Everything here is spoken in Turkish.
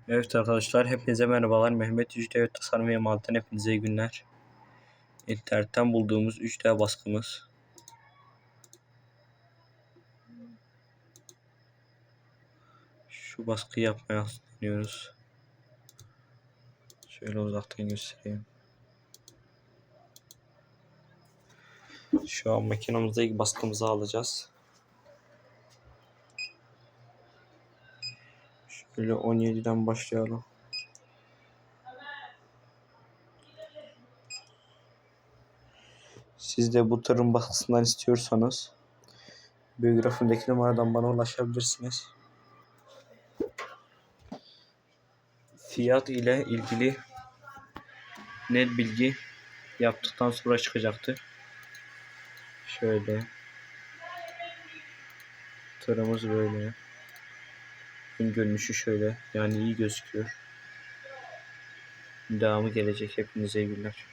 Evet arkadaşlar, hepinize merhabalar. Mehmet 3D Tasarım ve Imalat'tan hepinize iyi günler. İnternetten bulduğumuz 3D baskımız. Şu baskıyı yapmaya deniyoruz. Şöyle uzaktan göstereyim. Şu an makinamızda ilk baskımızı alacağız. Şöyle 17'den başlayalım. Siz de bu tırın baskısından istiyorsanız biyografimdeki numaradan bana ulaşabilirsiniz. Fiyat ile ilgili net bilgi yaptıktan sonra çıkacaktır. Şöyle tırımız böyle. Ön görünüşü şöyle, yani iyi gözüküyor. Devamı gelecek. Hepinize iyi günler.